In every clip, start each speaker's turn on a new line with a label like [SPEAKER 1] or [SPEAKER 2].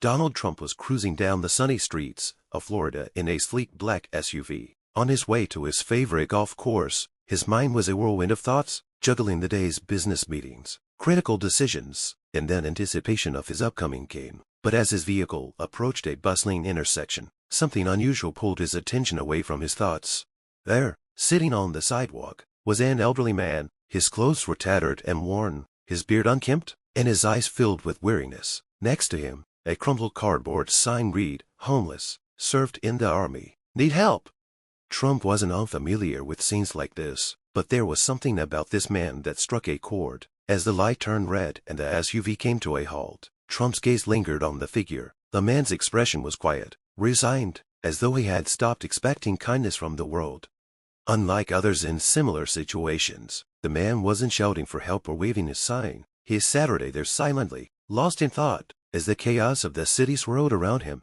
[SPEAKER 1] Donald Trump was cruising down the sunny streets of Florida in a sleek black SUV. On his way to his favorite golf course, his mind was a whirlwind of thoughts, juggling the day's business meetings, critical decisions, and then anticipation of his upcoming game. But as his vehicle approached a bustling intersection, something unusual pulled his attention away from his thoughts. There, sitting on the sidewalk, was an elderly man. His clothes were tattered and worn, his beard unkempt, and his eyes filled with weariness. Next to him, a crumpled cardboard sign read, "Homeless, served in the Army. Need help?" Trump wasn't unfamiliar with scenes like this, but there was something about this man that struck a chord. As the light turned red and the SUV came to a halt, Trump's gaze lingered on the figure. The man's expression was quiet, resigned, as though he had stopped expecting kindness from the world. Unlike others in similar situations, the man wasn't shouting for help or waving his sign. He sat there silently, lost in thought, as the chaos of the city swirled around him.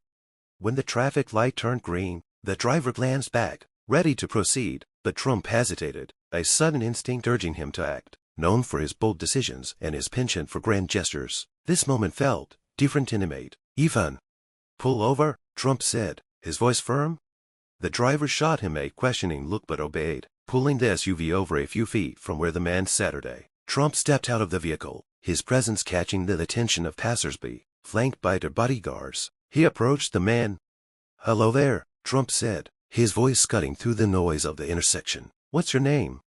[SPEAKER 1] When the traffic light turned green, the driver glanced back, ready to proceed, but Trump hesitated, a sudden instinct urging him to act. Known for his bold decisions and his penchant for grand gestures, this moment felt different, intimate. "Ivan." "Pull over," Trump said, his voice firm. The driver shot him a questioning look but obeyed, pulling the SUV over a few feet from where the man sat. Trump stepped out of the vehicle, his presence catching the attention of passersby, flanked by their bodyguards. He approached the man. "Hello there," Trump said, his voice cutting through the noise of the intersection. "What's your name?"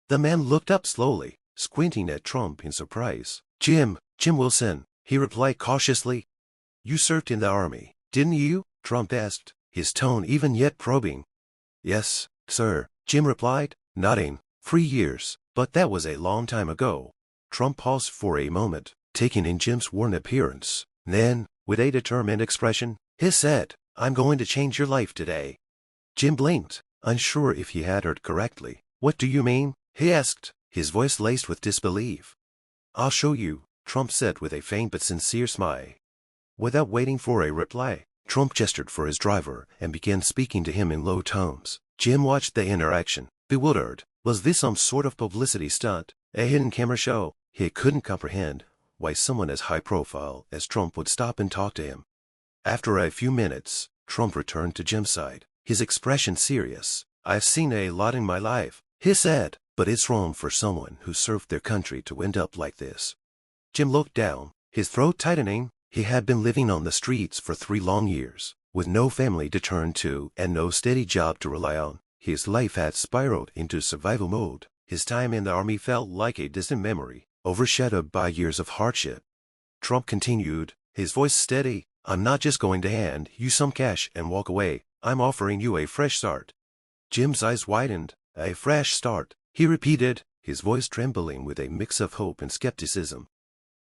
[SPEAKER 1] The man looked up slowly, squinting at Trump in surprise. Jim Wilson," he replied cautiously. "You served in the Army, didn't you?" Trump asked, his tone even yet probing. "Yes, sir," Jim replied, nodding. 3 years, but that was a long time ago." Trump paused for a moment, taking in Jim's worn appearance. Then, with a determined expression, he said, "I'm going to change your life today." Jim blinked, unsure if he had heard correctly. "What do you mean?" he asked, his voice laced with disbelief. "I'll show you," Trump said with a faint but sincere smile. Without waiting for a reply, Trump gestured for his driver and began speaking to him in low tones. Jim watched the interaction, bewildered. Was this some sort of publicity stunt, a hidden camera show? He couldn't comprehend why someone as high-profile as Trump would stop and talk to him. After a few minutes, Trump returned to Jim's side, his expression serious. "I've seen a lot in my life," he said, "but it's wrong for someone who served their country to end up like this." Jim looked down, his throat tightening. He had been living on the streets for 3 long years, with no family to turn to and no steady job to rely on. His life had spiraled into survival mode. His time in the Army felt like a distant memory, overshadowed by years of hardship. Trump continued, his voice steady. "I'm not just going to hand you some cash and walk away. I'm offering you a fresh start." Jim's eyes widened. "A fresh start," he repeated, his voice trembling with a mix of hope and skepticism.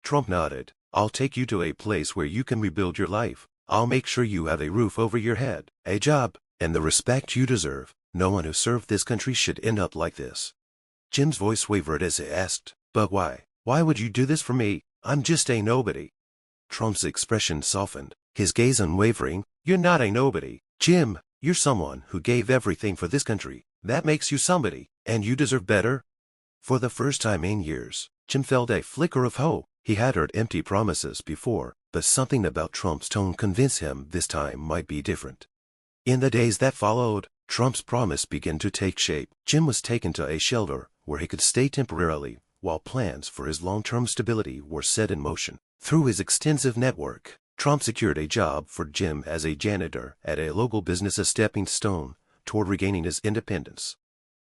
[SPEAKER 1] Trump nodded. "I'll take you to a place where you can rebuild your life. I'll make sure you have a roof over your head, a job, and the respect you deserve. No one who served this country should end up like this." Jim's voice wavered as he asked, "But why? Why would you do this for me? I'm just a nobody." Trump's expression softened, his gaze unwavering. "You're not a nobody, Jim. You're someone who gave everything for this country. That makes you somebody, and you deserve better." For the first time in years, Jim felt a flicker of hope. He had heard empty promises before, but something about Trump's tone convinced him this time might be different. In the days that followed, Trump's promise began to take shape. Jim was taken to a shelter where he could stay temporarily, while plans for his long-term stability were set in motion. Through his extensive network, Trump secured a job for Jim as a janitor at a local business, a stepping stone toward regaining his independence.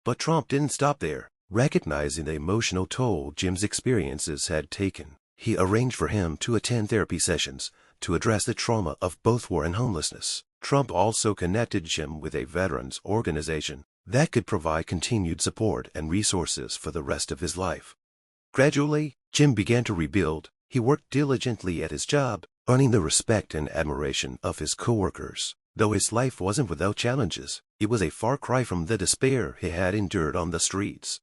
[SPEAKER 1] But Trump didn't stop there. Recognizing the emotional toll Jim's experiences had taken, he arranged for him to attend therapy sessions to address the trauma of both war and homelessness. Trump also connected Jim with a veterans organization that could provide continued support and resources for the rest of his life. Gradually, Jim began to rebuild. He worked diligently at his job, earning the respect and admiration of his coworkers. Though his life wasn't without challenges, it was a far cry from the despair he had endured on the streets.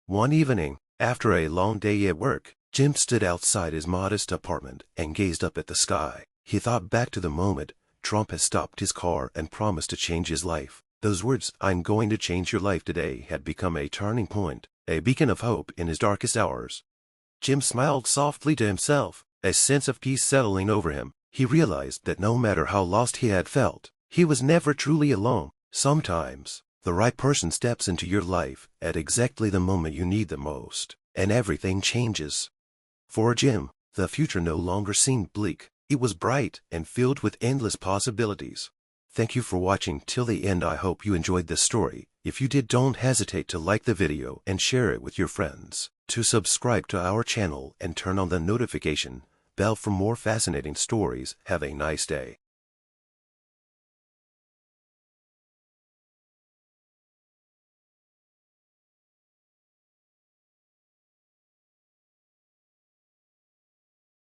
[SPEAKER 1] One evening, after a long day at work, Jim stood outside his modest apartment and gazed up at the sky. He thought back to the moment Trump had stopped his car and promised to change his life. Those words, "I'm going to change your life today," had become a turning point, a beacon of hope in his darkest hours. Jim smiled softly to himself, a sense of peace settling over him. He realized that no matter how lost he had felt, he was never truly alone. Sometimes, the right person steps into your life at exactly the moment you need them most, and everything changes. For Jim, the future no longer seemed bleak. It was bright and filled with endless possibilities. Thank you for watching till the end. I hope you enjoyed this story. If you did, don't hesitate to like the video and share it with your friends. To subscribe to our channel and turn on the notification bell for more fascinating stories. Have a nice day.